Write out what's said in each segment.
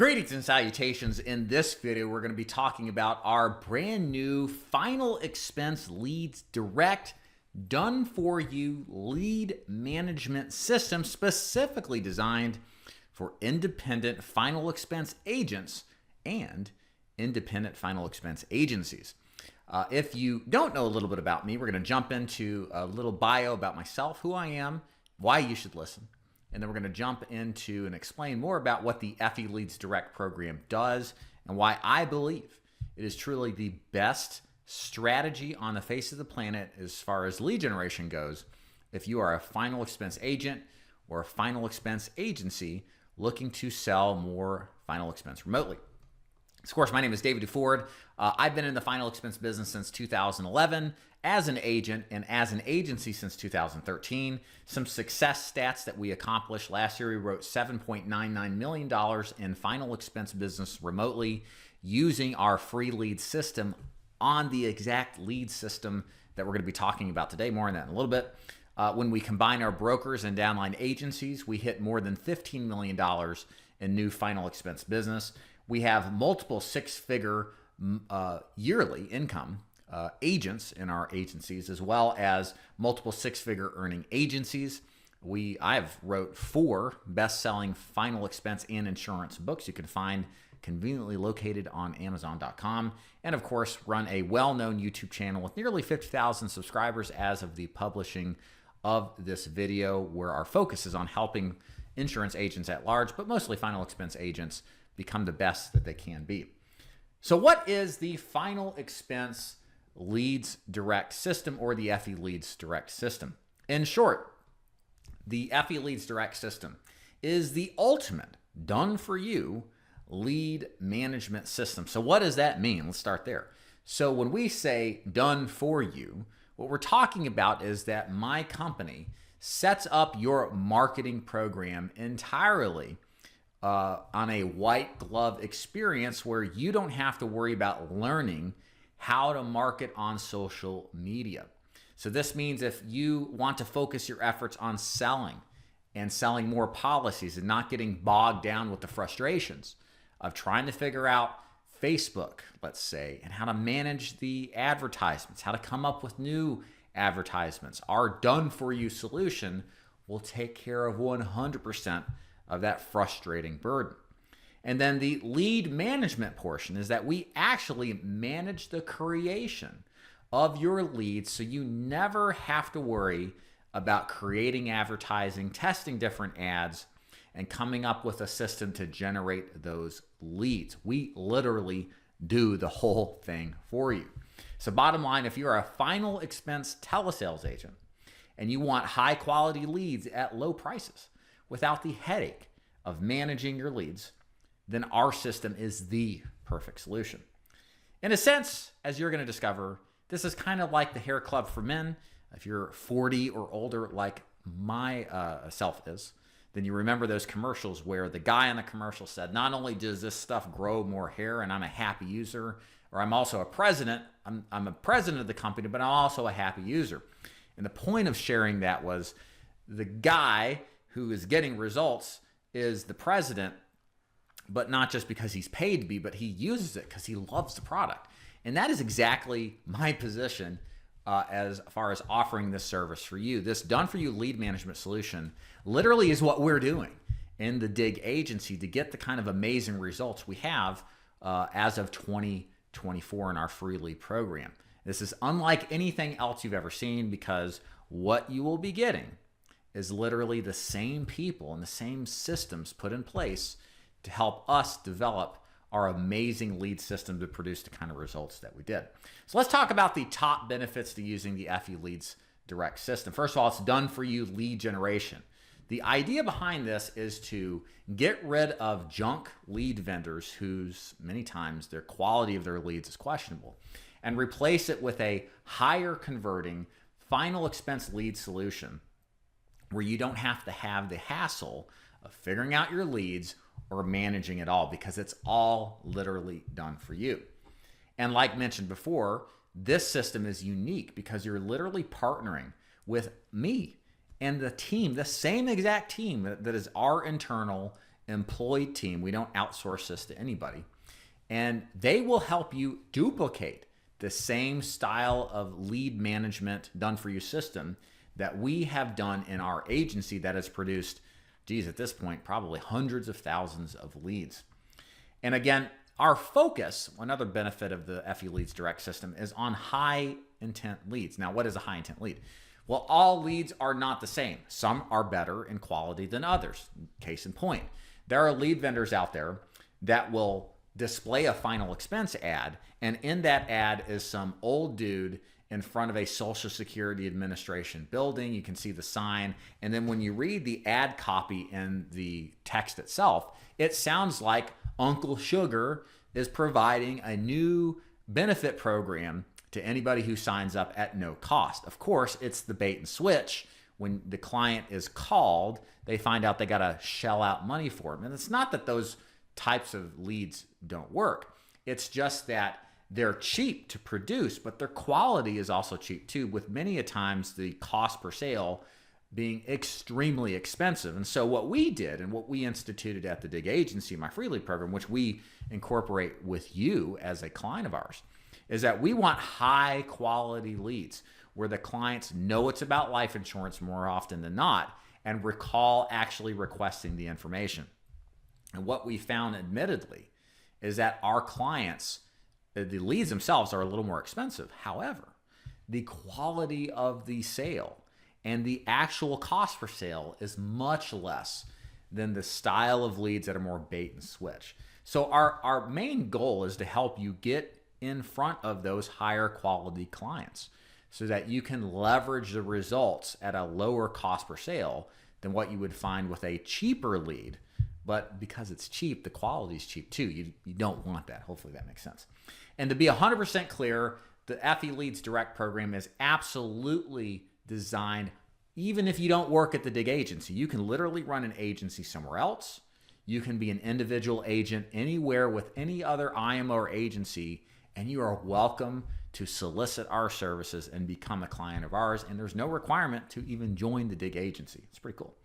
Greetings and salutations. In this video, we're going to be talking about our brand new Final Expense Leads Direct done for you lead management system specifically designed for independent final expense agents and independent final expense agencies. If you don't know a little bit about me, we're going to jump into a little bio about myself, who I am, why you should listen. And then we're going to jump into and explain more about what the FE Leads Direct program does and why I believe it is truly the best strategy on the face of the planet as far as lead generation goes if you are a final expense agent or a final expense agency looking to sell more final expense remotely. Of course, my name is David DeFord. I've been in the final expense business since 2011 as an agent and as an agency since 2013. Some success stats that we accomplished last year: we wrote $7.99 million in final expense business remotely using our free lead system on the exact lead system that we're going to be talking about today. More on that in a little bit. When we combine our brokers and downline agencies, we hit more than $15 million in new final expense business. We have multiple six-figure yearly income agents in our agencies, as well as multiple six-figure earning agencies. I've wrote 4 best-selling final expense and insurance books you can find conveniently located on Amazon.com. And of course, run a well-known YouTube channel with nearly 50,000 subscribers as of the publishing of this video, where our focus is on helping insurance agents at large, but mostly final expense agents, become the best that they can be. So what is the Final Expense Leads Direct system, or the FE Leads Direct system? In short, the FE Leads Direct system is the ultimate done-for-you lead management system. So what does that mean? Let's start there. So when we say done for you, what we're talking about is that my company sets up your marketing program entirely on a white glove experience where you don't have to worry about learning how to market on social media. So this means if you want to focus your efforts on selling and selling more policies and not getting bogged down with the frustrations of trying to figure out Facebook, let's say, and how to manage the advertisements, how to come up with new advertisements, our done-for-you solution will take care of 100% of that frustrating burden. And then the lead management portion is that we actually manage the creation of your leads, so you never have to worry about creating advertising, testing different ads, and coming up with a system to generate those leads. We literally do the whole thing for you. So bottom line, if you're a final expense telesales agent and you want high quality leads at low prices without the headache of managing your leads, then our system is the perfect solution. In a sense, as you're going to discover, this is kind of like the hair club for men. If you're 40 or older like myself is, then you remember those commercials where the guy on the commercial said, not only does this stuff grow more hair and I'm a happy user, or I'm also a president, I'm a president of the company, but I'm also a happy user. And the point of sharing that was the guy who is getting results is the president, but not just because he's paid to be, but he uses it because he loves the product. And that is exactly my position as far as offering this service for you. This done-for-you lead management solution literally is what we're doing in the DIG agency to get the kind of amazing results we have as of 2024 in our free lead program. This is unlike anything else you've ever seen, because what you will be getting is literally the same people and the same systems put in place to help us develop our amazing lead system to produce the kind of results that we did. So let's talk about the top benefits to using the FE Leads Direct system. First of all, it's done for you lead generation. The idea behind this is to get rid of junk lead vendors whose many times their quality of their leads is questionable, and replace it with a higher converting final expense lead solution where you don't have to have the hassle of figuring out your leads or managing it all, because it's all literally done for you. And like mentioned before, this system is unique because you're literally partnering with me and the team, the same exact team that is our internal employed team. We don't outsource this to anybody. And they will help you duplicate the same style of lead management done for you system that we have done in our agency that has produced, geez, at this point, probably hundreds of thousands of leads. And again, our focus, another benefit of the FE Leads Direct system, is on high intent leads. Now, what is a high intent lead? Well, all leads are not the same. Some are better in quality than others. Case in point, there are lead vendors out there that will display a final expense ad, and in that ad is some old dude in front of a Social Security Administration building. You can see the sign, and then when you read the ad copy in the text itself, it sounds like Uncle Sugar is providing a new benefit program to anybody who signs up at no cost. Of course, it's the bait and switch. When the client is called, they find out they got to shell out money for them. And it's not that those types of leads don't work. It's just that they're cheap to produce, but their quality is also cheap too, with many a times the cost per sale being extremely expensive. And so what we did and what we instituted at the Dig Agency, my free lead program, which we incorporate with you as a client of ours, is that we want high quality leads where the clients know it's about life insurance more often than not and recall actually requesting the information. And what we found, admittedly, is that our clients, the leads themselves are a little more expensive. However, the quality of the sale and the actual cost per sale is much less than the style of leads that are more bait and switch. So our main goal is to help you get in front of those higher quality clients so that you can leverage the results at a lower cost per sale than what you would find with a cheaper lead. But because it's cheap, the quality is cheap too. You don't want that. Hopefully that makes sense. And to be 100% clear, the FE Leads Direct program is absolutely designed, even if you don't work at the Dig Agency. You can literally run an agency somewhere else. You can be an individual agent anywhere with any other IMO or agency, and you are welcome to solicit our services and become a client of ours. And there's no requirement to even join the Dig Agency. It's pretty cool.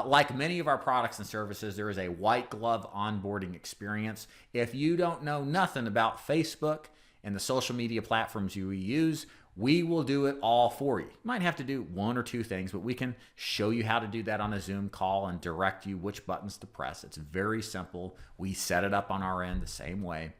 Like many of our products and services, there is a white glove onboarding experience. If you don't know nothing about Facebook and the social media platforms you use, we will do it all for you. You might have to do one or two things, but we can show you how to do that on a Zoom call and direct you which buttons to press. It's very simple. We set it up on our end the same way.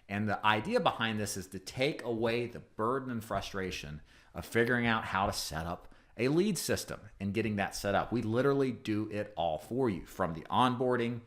And the idea behind this is to take away the burden and frustration of figuring out how to set up a lead system and getting that set up. We literally do it all for you, from the onboarding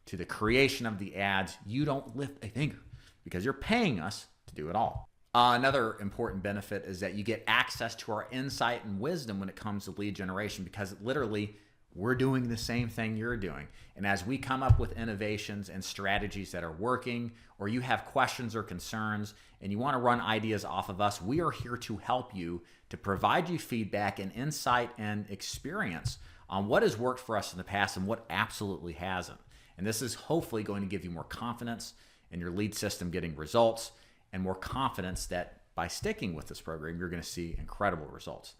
to the creation of the ads. You don't lift a finger because you're paying us to do it all. Another important benefit is that you get access to our insight and wisdom when it comes to lead generation, because literally we're doing the same thing you're doing. And as we come up with innovations and strategies that are working, or you have questions or concerns and you want to run ideas off of us, we are here to help you, to provide you feedback and insight and experience on what has worked for us in the past and what absolutely hasn't. And this is hopefully going to give you more confidence in your lead system getting results, and more confidence that by sticking with this program, you're going to see incredible results.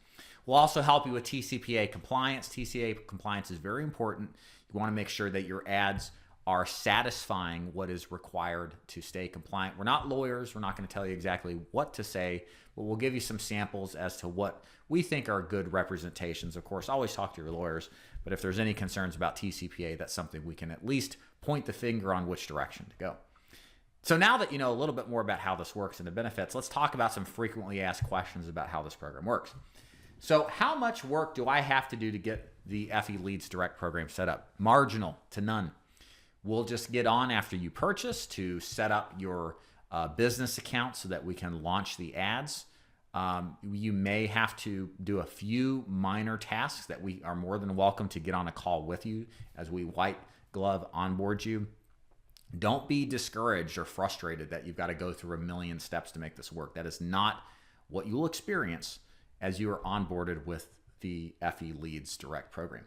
We'll also help you with TCPA compliance. TCPA compliance is very important. You want to make sure that your ads are satisfying what is required to stay compliant. We're not lawyers. We're not going to tell you exactly what to say, but we'll give you some samples as to what we think are good representations. Of course, always talk to your lawyers, but if there's any concerns about TCPA, that's something we can at least point the finger on which direction to go. So now that you know a little bit more about how this works and the benefits, let's talk about some frequently asked questions about how this program works. So how much work do I have to do to get the FE Leads Direct program set up? Marginal to none. We'll just get on after you purchase to set up your business account so that we can launch the ads. You may have to do a few minor tasks that we are more than welcome to get on a call with you as we white glove onboard you. Don't be discouraged or frustrated that you've got to go through a million steps to make this work. That is not what you'll experience as you are onboarded with the FE Leads Direct program.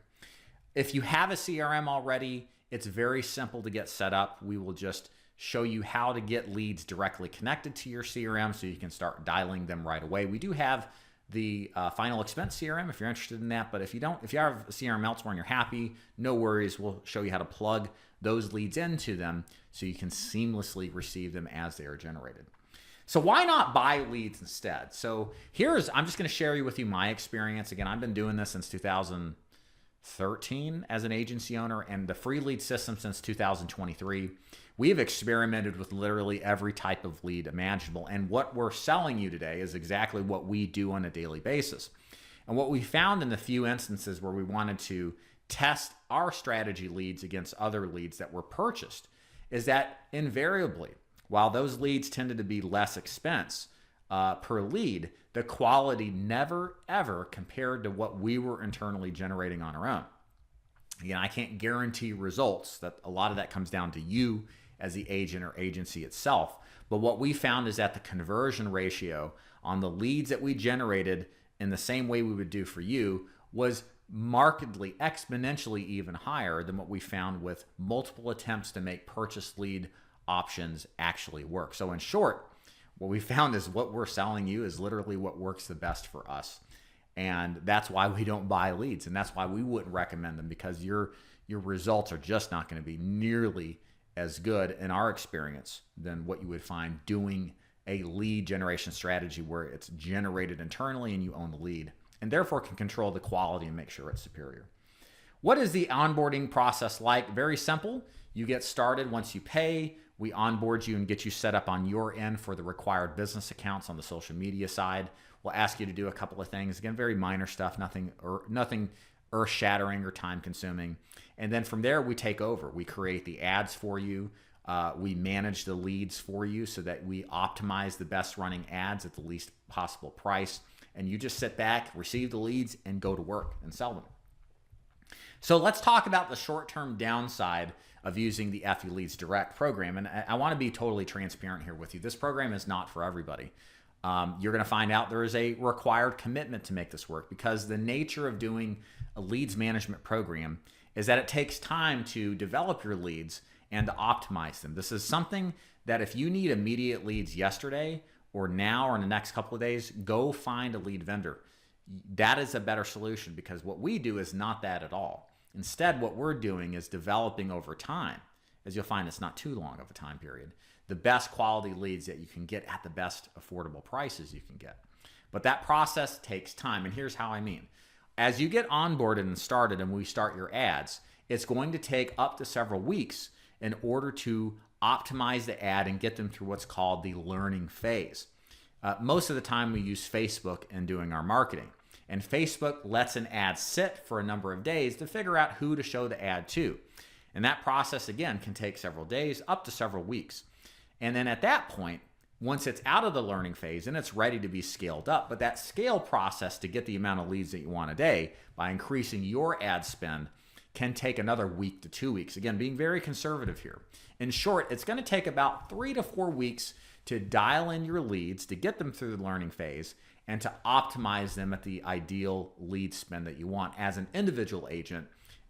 If you have a CRM already, it's very simple to get set up. We will just show you how to get leads directly connected to your CRM so you can start dialing them right away. We do have the final expense CRM if you're interested in that, but if you have a CRM elsewhere and you're happy, no worries. We'll show you how to plug those leads into them so you can seamlessly receive them as they are generated. So why not buy leads instead? So I'm just going to share with you my experience. Again, I've been doing this since 2013 as an agency owner, and the free lead system since 2023. We have experimented with literally every type of lead imaginable. And what we're selling you today is exactly what we do on a daily basis. And what we found in the few instances where we wanted to test our strategy leads against other leads that were purchased is that invariably, while those leads tended to be less expense per lead, the quality never, ever compared to what we were internally generating on our own. Again, I can't guarantee results. That a lot of that comes down to you as the agent or agency itself. But what we found is that the conversion ratio on the leads that we generated in the same way we would do for you was markedly, exponentially even higher than what we found with multiple attempts to make purchase lead options actually work. So in short, what we found is what we're selling you is literally what works the best for us. And that's why we don't buy leads. And that's why we wouldn't recommend them, because your results are just not going to be nearly as good in our experience than what you would find doing a lead generation strategy where it's generated internally and you own the lead, and therefore can control the quality and make sure it's superior. What is the onboarding process like? Very simple. You get started once you pay. We onboard you and get you set up on your end for the required business accounts on the social media side. We'll ask you to do a couple of things. Again, very minor stuff, nothing earth-shattering or time-consuming. And then from there, we take over. We create the ads for you. We manage the leads for you so that we optimize the best running ads at the least possible price. And you just sit back, receive the leads, and go to work and sell them. So let's talk about the short-term downside of using the FE Leads Direct program. And I want to be totally transparent here with you. This program is not for everybody. You're going to find out there is a required commitment to make this work, because the nature of doing a leads management program is that it takes time to develop your leads and to optimize them. This is something that if you need immediate leads yesterday or now or in the next couple of days, go find a lead vendor. That is a better solution, because what we do is not that at all. Instead, what we're doing is developing over time, as you'll find it's not too long of a time period, the best quality leads that you can get at the best affordable prices you can get. But that process takes time, and here's how I mean. As you get onboarded and started and we start your ads, it's going to take up to several weeks in order to optimize the ad and get them through what's called the learning phase. Most of the time we use Facebook in doing our marketing, and Facebook lets an ad sit for a number of days to figure out who to show the ad to. And that process, again, can take several days, up to several weeks. And then at that point, once it's out of the learning phase and it's ready to be scaled up, but that scale process to get the amount of leads that you want a day by increasing your ad spend can take another week to 2 weeks. Again, being very conservative here. In short, it's going to take about 3 to 4 weeks to dial in your leads, to get them through the learning phase, and to optimize them at the ideal lead spend that you want as an individual agent,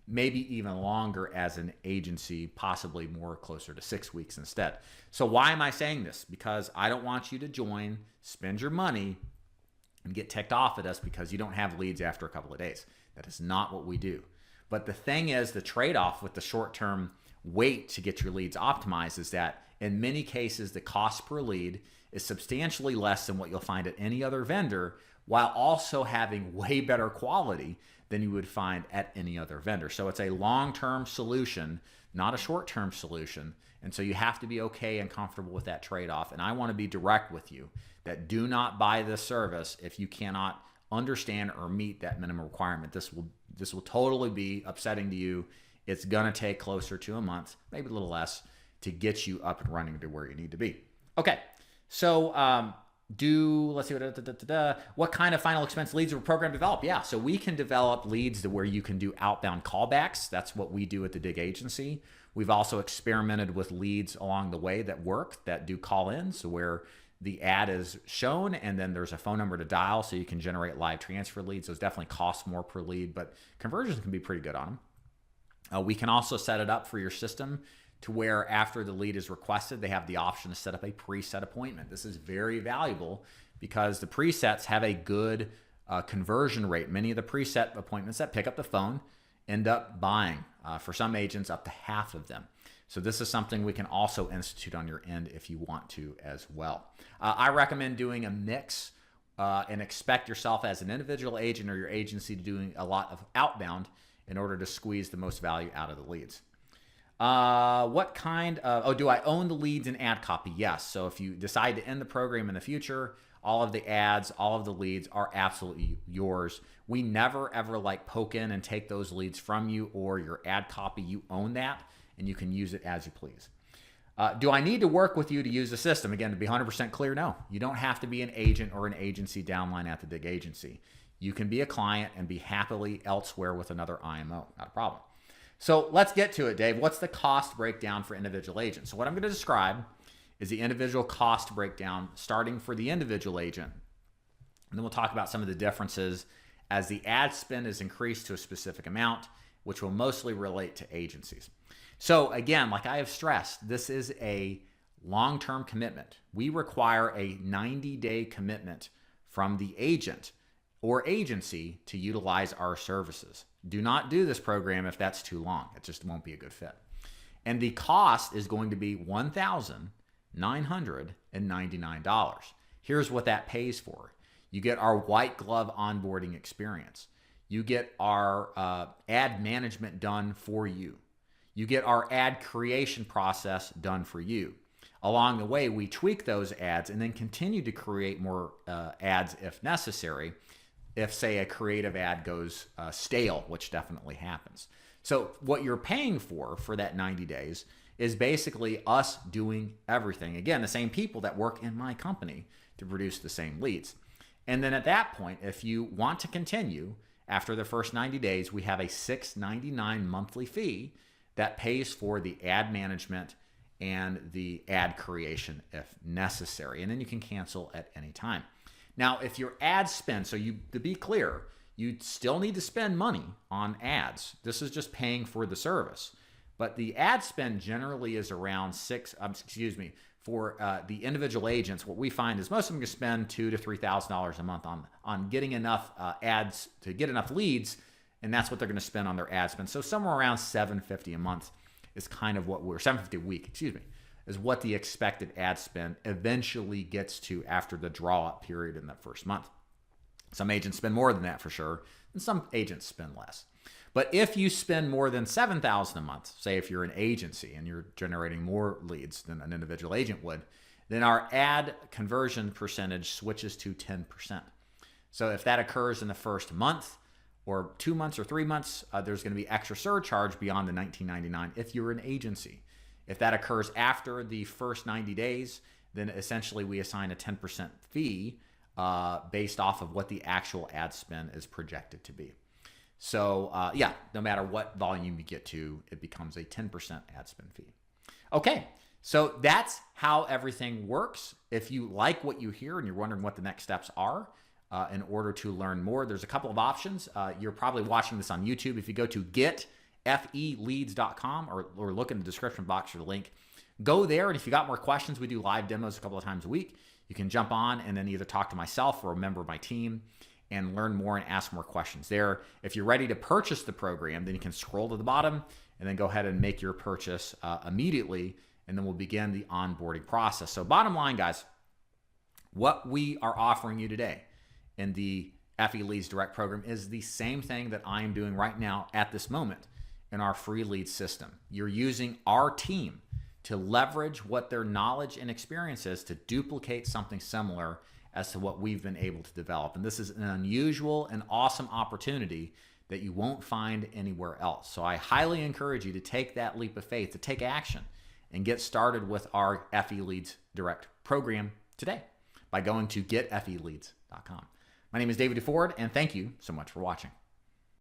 maybe even longer as an agency, possibly more closer to 6 weeks instead. So why am I saying this? Because I don't want you to join, spend your money, and get ticked off at us because you don't have leads after a couple of days. That is not what we do. But the thing is, the trade-off with the short-term wait to get your leads optimized is that in many cases, the cost per lead is substantially less than what you'll find at any other vendor, while also having way better quality than you would find at any other vendor. So it's a long-term solution, not a short-term solution. And so you have to be okay and comfortable with that trade-off. And I want to be direct with you that do not buy this service if you cannot understand or meet that minimum requirement. This will totally be upsetting to you. It's going to take closer to a month, maybe a little less, to get you up and running to where you need to be. Okay, so let's see, what kind of final expense leads will a program develop? Yeah, so we can develop leads to where you can do outbound callbacks. That's what we do at the Dig Agency. We've also experimented with leads along the way that work, that do call-ins, so where the ad is shown and then there's a phone number to dial so you can generate live transfer leads. Those definitely cost more per lead, but conversions can be pretty good on them. We can also set it up for your system to where after the lead is requested, they have the option to set up a preset appointment. This is very valuable because the presets have a good conversion rate. Many of the preset appointments that pick up the phone end up buying, for some agents, up to half of them. So this is something we can also institute on your end if you want to as well. I recommend doing a mix and expect yourself as an individual agent or your agency to doing a lot of outbound in order to squeeze the most value out of the leads. What kind of, do I own the leads and ad copy? Yes. So if you decide to end the program in the future, all of the ads, all of the leads are absolutely yours. We never ever poke in and take those leads from you or your ad copy. You own that and you can use it as you please. Do I need to work with you to use the system? Again, to be 100% clear, no. You don't have to be an agent or an agency downline at the big agency. You can be a client and be happily elsewhere with another IMO. Not a problem. So let's get to it, Dave. What's the cost breakdown for individual agents? So what I'm going to describe is the individual cost breakdown starting for the individual agent. And then we'll talk about some of the differences as the ad spend is increased to a specific amount, which will mostly relate to agencies. So again, like I have stressed, this is a long-term commitment. We require a 90-day commitment from the agent or agency to utilize our services. Do not do this program if that's too long. It just won't be a good fit. And the cost is going to be $1,999. Here's what that pays for. You get our white glove onboarding experience. You get our ad management done for you. You get our ad creation process done for you. Along the way, we tweak those ads and then continue to create more ads if necessary. If, say, a creative ad goes stale, which definitely happens. So what you're paying for that 90 days is basically us doing everything. Again, the same people that work in my company to produce the same leads. And then at that point, if you want to continue after the first 90 days, we have a $6.99 monthly fee that pays for the ad management and the ad creation if necessary. And then you can cancel at any time. Now, if your ad spend, so to be clear, you still need to spend money on ads. This is just paying for the service. But the ad spend generally is around for the individual agents, what we find is most of them can spend $2,000 to $3,000 a month on getting enough ads to get enough leads, and that's what they're going to spend on their ad spend. So somewhere around $750 a month is kind of what $750 a week, is what the expected ad spend eventually gets to after the draw up period in that first month. Some agents spend more than that for sure, and some agents spend less. But if you spend more than $7,000 a month, say if you're an agency and you're generating more leads than an individual agent would, then our ad conversion percentage switches to 10%. So if that occurs in the first month or 2 months or 3 months, there's going to be extra surcharge beyond the $19.99 if you're an agency. If that occurs after the first 90 days, then essentially we assign a 10% fee based off of what the actual ad spend is projected to be. So no matter what volume you get to, it becomes a 10% ad spend fee. Okay, so that's how everything works. If you like what you hear and you're wondering what the next steps are in order to learn more, there's a couple of options. You're probably watching this on YouTube. If you go to getfeleads.com or look in the description box for the link, go there. And if you got more questions, we do live demos a couple of times a week. You can jump on and then either talk to myself or a member of my team and learn more and ask more questions there. If you're ready to purchase the program, then you can scroll to the bottom and then go ahead and make your purchase immediately, and then we'll begin the onboarding process. So bottom line, guys, what we are offering you today in the FE Leads Direct program is the same thing that I am doing right now at this moment in our free lead system. You're using our team to leverage what their knowledge and experience is to duplicate something similar as to what we've been able to develop. And this is an unusual and awesome opportunity that you won't find anywhere else. So I highly encourage you to take that leap of faith, to take action and get started with our FE Leads Direct program today by going to getfeleads.com. My name is David DeFord, and thank you so much for watching.